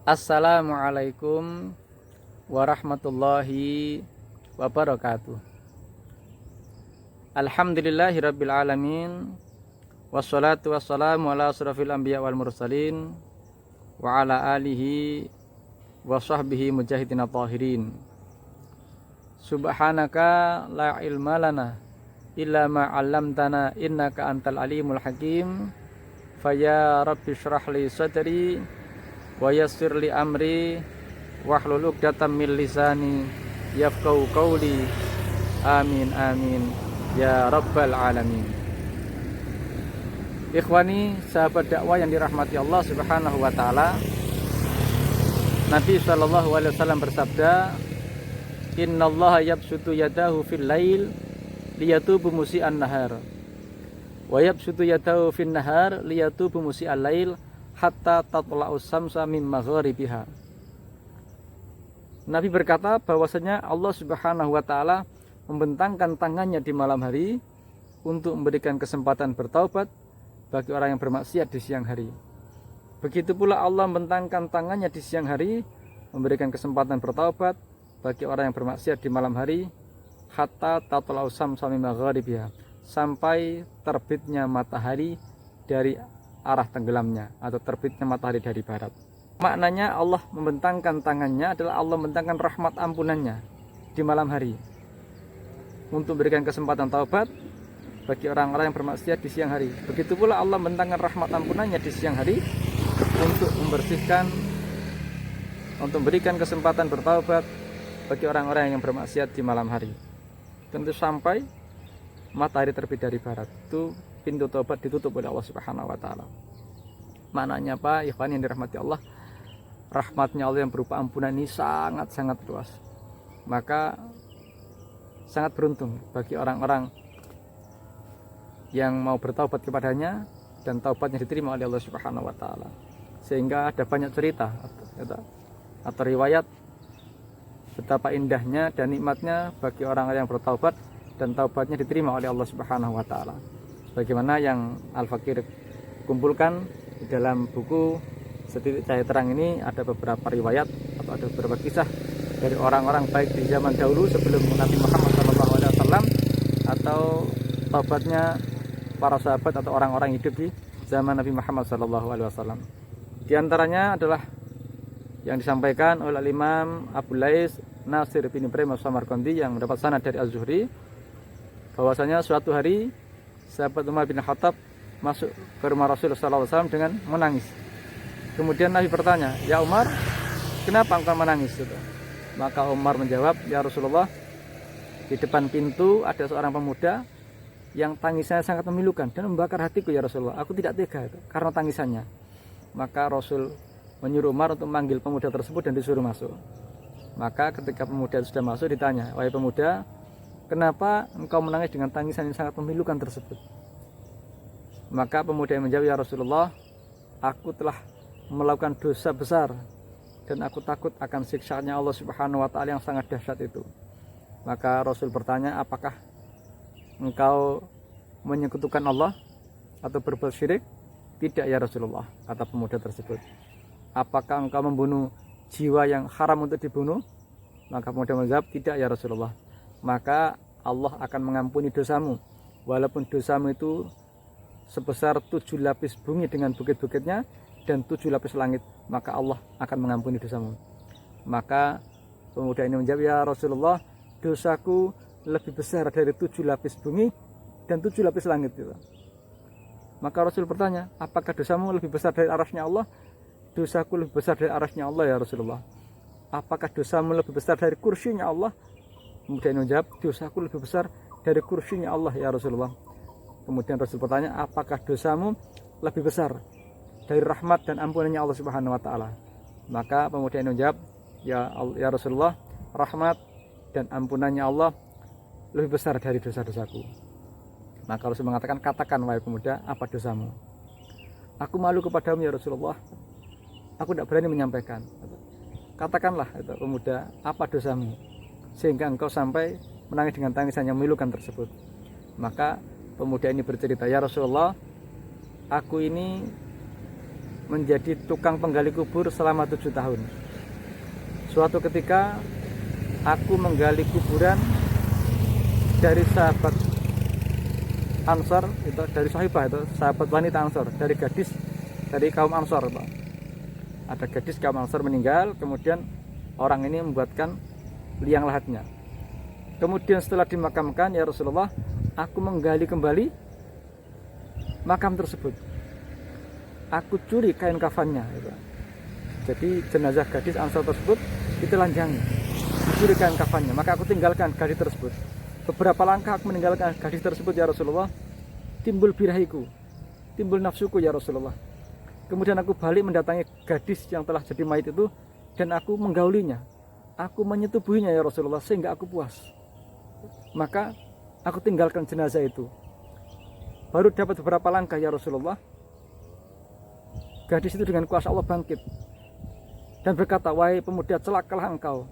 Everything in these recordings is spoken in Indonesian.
Assalamualaikum warahmatullahi wabarakatuh. Alhamdulillahirabbil alamin. Wassalatu wassalamu ala asrofil anbiya wal mursalin wa ala alihi wa sahbihi mujahidina tahirin. Subhanaka la ilma lana illa ma 'allamtana innaka antal alimul hakim. Faya rabbi shrah li sadri wa yassir li amri wahlul 'uqdatam min lisani yafqahu qawli. Amin amin ya rabbal alamin. Ikhwani, sahabat dakwah yang dirahmati Allah Subhanahu wa taala. Nabi sallallahu alaihi wasallam bersabda, "Innallaha yabsutu yadahu fil lail liyatubu musii'an nahar. Wa yabsutu yadahu fin nahar liyatubu musii'al lail hatta tatla'us samsa min magharibiha." Nabi berkata bahwasanya Allah Subhanahu wa taala membentangkan tangannya di malam hari untuk memberikan kesempatan bertaubat bagi orang yang bermaksiat di siang hari. Begitu pula Allah membentangkan tangannya di siang hari memberikan kesempatan bertaubat bagi orang yang bermaksiat di malam hari, hatta tatla'us samsa min magharibiha, sampai terbitnya matahari dari arah tenggelamnya atau terbitnya matahari dari barat. Maknanya Allah membentangkan tangannya adalah Allah membentangkan rahmat ampunannya di malam hari untuk memberikan kesempatan taubat bagi orang-orang yang bermaksiat di siang hari. Begitu pula Allah membentangkan rahmat ampunannya di siang hari untuk membersihkan, untuk memberikan kesempatan bertaubat bagi orang-orang yang bermaksiat di malam hari. Tentu sampai matahari terbit dari barat, itu pintu taubat ditutup oleh Allah Subhanahu wa taala. Maknanya apa, ikhwan yang dirahmati Allah? Rahmatnya Allah yang berupa ampunan ini sangat-sangat luas. Maka sangat beruntung bagi orang-orang yang mau bertaubat kepadanya dan taubatnya diterima oleh Allah Subhanahu wa taala. Sehingga ada banyak cerita atau riwayat betapa indahnya dan nikmatnya bagi orang-orang yang bertaubat dan taubatnya diterima oleh Allah Subhanahu wa taala. Bagaimana yang Al-Fakir kumpulkan di dalam buku Setitik Cahaya Terang ini, ada beberapa riwayat atau ada beberapa kisah dari orang-orang baik di zaman dahulu sebelum Nabi Muhammad SAW atau taubatnya para sahabat atau orang-orang hidup di zaman Nabi Muhammad SAW. Di antaranya adalah yang disampaikan oleh Imam Abu Lais Nasir bin Ibrahim As-Samarqandi yang mendapat sanad dari Az-Zuhri, bahwasanya suatu hari sahabat Umar bin Khattab masuk ke rumah Rasulullah SAW dengan menangis. Kemudian Nabi bertanya, "Ya Umar, kenapa engkau menangis?" Maka Umar menjawab, "Ya Rasulullah, di depan pintu ada seorang pemuda yang tangisannya sangat memilukan dan membakar hatiku ya Rasulullah. Aku tidak tega karena tangisannya." Maka Rasul menyuruh Umar untuk memanggil pemuda tersebut dan disuruh masuk. Maka ketika pemuda sudah masuk ditanya, "Wahai pemuda, kenapa engkau menangis dengan tangisan yang sangat memilukan tersebut?" Maka pemuda yang menjawab, "Ya Rasulullah, aku telah melakukan dosa besar dan aku takut akan siksaannya Allah Subhanahu wa taala yang sangat dahsyat itu." Maka Rasul bertanya, "Apakah engkau menyekutukan Allah atau berbuat syirik?" "Tidak ya Rasulullah," kata pemuda tersebut. "Apakah engkau membunuh jiwa yang haram untuk dibunuh?" Maka pemuda menjawab, "Tidak ya Rasulullah." "Maka Allah akan mengampuni dosamu walaupun dosamu itu sebesar 7 lapis bumi dengan bukit-bukitnya dan 7 lapis langit, maka Allah akan mengampuni dosamu." Maka pemuda ini menjawab, "Ya Rasulullah, dosaku lebih besar dari 7 lapis bumi dan 7 lapis langit." Maka Rasul bertanya, "Apakah dosamu lebih besar dari arasnya Allah?" "Dosaku lebih besar dari arasnya Allah ya Rasulullah." "Apakah dosamu lebih besar dari kursinya Allah?" Kemudian menjawab, "Dosaku lebih besar dari kursinya Allah ya Rasulullah." Kemudian Rasul bertanya, "Apakah dosamu lebih besar dari rahmat dan ampunannya Allah Subhanahu wa taala?" Maka pemuda ini menjawab, Ya Rasulullah, rahmat dan ampunannya Allah lebih besar dari dosa-dosaku." Maka Rasul mengatakan, "Katakan wahai pemuda, apa dosamu?" "Aku malu kepadamu ya Rasulullah, aku tidak berani menyampaikan." "Katakanlah pemuda, apa dosamu sehingga engkau sampai menangis dengan tangisan yang memilukan tersebut?" Maka pemuda ini bercerita, "Ya Rasulullah, aku ini menjadi tukang penggali kubur selama 7 tahun. Suatu ketika aku menggali kuburan dari sahabat Ansor, itu dari sahibah, itu sahabat wanita Ansor, dari gadis dari kaum Ansor. Ada gadis kaum Ansor meninggal, kemudian orang ini membuatkan liang lahatnya. Kemudian setelah dimakamkan, ya Rasulullah, aku menggali kembali makam tersebut. Aku curi kain kafannya. Jadi jenazah gadis Ansor tersebut ditelanjangi, dicuri kain kafannya. Maka aku tinggalkan gadis tersebut. Beberapa langkah aku meninggalkan gadis tersebut, ya Rasulullah. Timbul birahiku, timbul nafsuku, ya Rasulullah. Kemudian aku balik mendatangi gadis yang telah jadi mayit itu, dan aku menggaulinya, aku menyetubuhinya, ya Rasulullah, sehingga aku puas. Maka aku tinggalkan jenazah itu. Baru dapat beberapa langkah, ya Rasulullah, gadis itu dengan kuasa Allah bangkit dan berkata, wahai pemuda, celakalah engkau,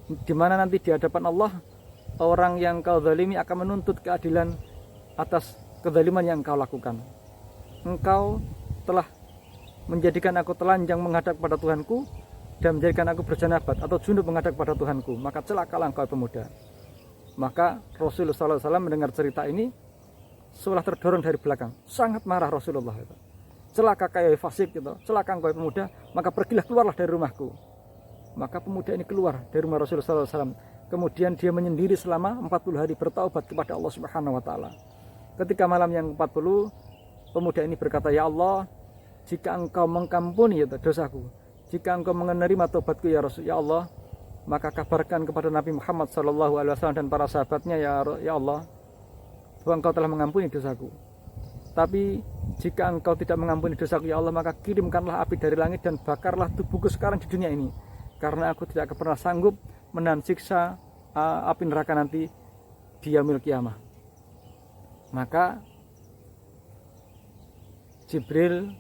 di mana nanti di hadapan Allah orang yang kau zalimi akan menuntut keadilan atas kezaliman yang engkau lakukan. Engkau telah menjadikan aku telanjang menghadap kepada Tuhanku dan menjadikan aku berjanabat atau junub menghadap kepada Tuhanku, maka celakalah engkau pemuda. Maka Rasulullah SAW mendengar cerita ini seolah terdorong dari belakang, sangat marah Rasulullah itu. Celaka kayak fasik gitu, celaka engkau pemuda, maka pergilah, keluarlah dari rumahku. Maka pemuda ini keluar dari rumah Rasulullah SAW. Kemudian dia menyendiri selama 40 hari bertaubat kepada Allah Subhanahu Wa Taala. Ketika malam yang 40, pemuda ini berkata, ya Allah, jika engkau mengampuni dosaku, jika engkau menerima taubatku, ya Rasul, ya Allah, maka kabarkan kepada Nabi Muhammad SAW dan para sahabatnya, ya Allah, bahwa engkau telah mengampuni dosaku. Tapi jika engkau tidak mengampuni dosaku, ya Allah, maka kirimkanlah api dari langit dan bakarlah tubuhku sekarang di dunia ini, karena aku tidak akan pernah sanggup menahan siksa api neraka nanti di yaumil kiamah. Maka Jibril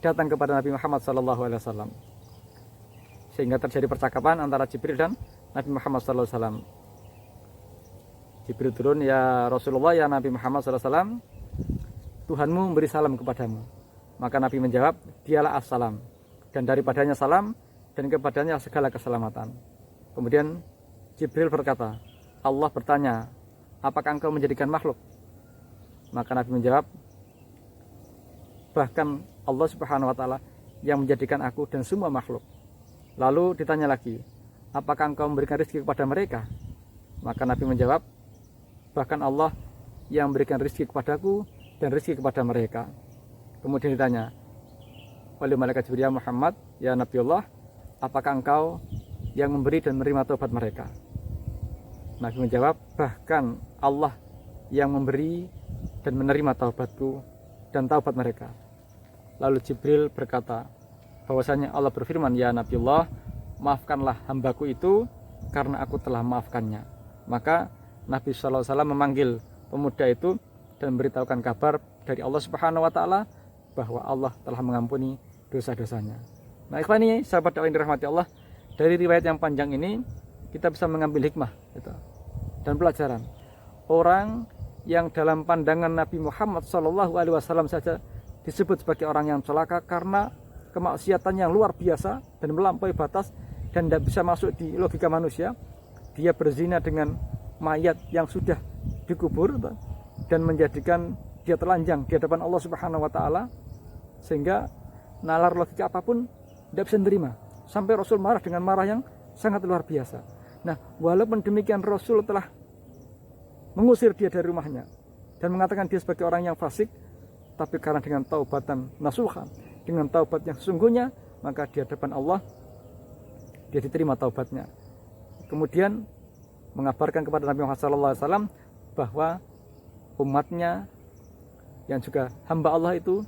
datang kepada Nabi Muhammad SAW, sehingga terjadi percakapan antara Jibril dan Nabi Muhammad SAW. Jibril turun, ya Rasulullah, ya Nabi Muhammad SAW, Tuhanmu memberi salam kepadamu. Maka Nabi menjawab, dialah assalam, dan daripadanya salam, dan kepadanya segala keselamatan. Kemudian Jibril berkata, Allah bertanya, apakah engkau menjadikan makhluk? Maka Nabi menjawab, bahkan Allah Subhanahu Wa Taala yang menjadikan aku dan semua makhluk. Lalu ditanya lagi, apakah engkau memberikan rezeki kepada mereka? Maka Nabi menjawab, bahkan Allah yang memberikan rezeki kepadaku dan rezeki kepada mereka. Kemudian ditanya oleh malaikat Jibril, ya Muhammad, ya Nabi Allah, apakah engkau yang memberi dan menerima taubat mereka? Nabi menjawab, bahkan Allah yang memberi dan menerima taubatku dan taubat mereka. Lalu Jibril berkata bahwasanya Allah berfirman, ya Nabi Allah, maafkanlah hambaku itu karena aku telah maafkannya. Maka Nabi SAW memanggil pemuda itu dan memberitahukan kabar dari Allah Subhanahu Wa Taala bahwa Allah telah mengampuni dosa-dosanya. Nah, ikhwani, sahabat dakwah yang dirahmati Allah, dari riwayat yang panjang ini kita bisa mengambil hikmah gitu, dan pelajaran. Orang yang dalam pandangan Nabi Muhammad SAW saja disebut sebagai orang yang celaka karena kemaksiatan yang luar biasa dan melampaui batas dan tidak bisa masuk di logika manusia. Dia berzina dengan mayat yang sudah dikubur dan menjadikan dia telanjang di hadapan Allah Subhanahu Wa Taala, sehingga nalar logika apapun tidak bisa menerima. Sampai Rasul marah dengan marah yang sangat luar biasa. Nah, walaupun demikian Rasul telah mengusir dia dari rumahnya dan mengatakan dia sebagai orang yang fasik, tapi karena dengan taubatan nasuha, dengan taubat yang sesungguhnya, maka di hadapan Allah dia diterima taubatnya. Kemudian mengabarkan kepada Nabi Muhammad SAW bahwa umatnya yang juga hamba Allah itu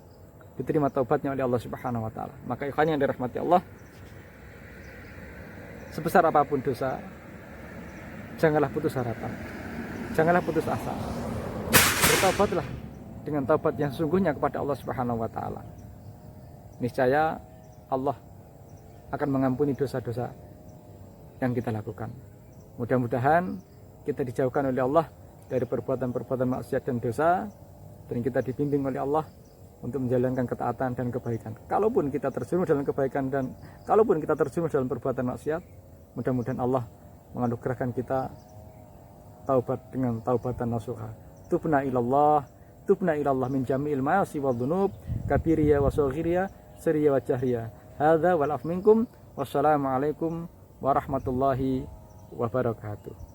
diterima taubatnya oleh Allah Subhanahu Wa Taala. Maka ikhwan yang dirahmati Allah, sebesar apapun dosa, janganlah putus harapan, janganlah putus asa. Bertaubatlah dengan taubat yang sesungguhnya kepada Allah Subhanahu Wa Taala. Niscaya Allah akan mengampuni dosa-dosa yang kita lakukan. Mudah-mudahan kita dijauhkan oleh Allah dari perbuatan-perbuatan maksiat dan dosa, dan kita dibimbing oleh Allah untuk menjalankan ketaatan dan kebaikan. Kalaupun kita terjerumus dalam kebaikan dan kalaupun kita terjerumus dalam perbuatan maksiat, mudah-mudahan Allah menganugerahkan kita taubat dengan taubatan nasuha. Tubna ilallah min jami'il ma'asi wa dhunub kabiriya wa saghiriya sirriya wa jahriya. Hadza wal af minkum. Wassalamualaikum warahmatullahi wabarakatuh.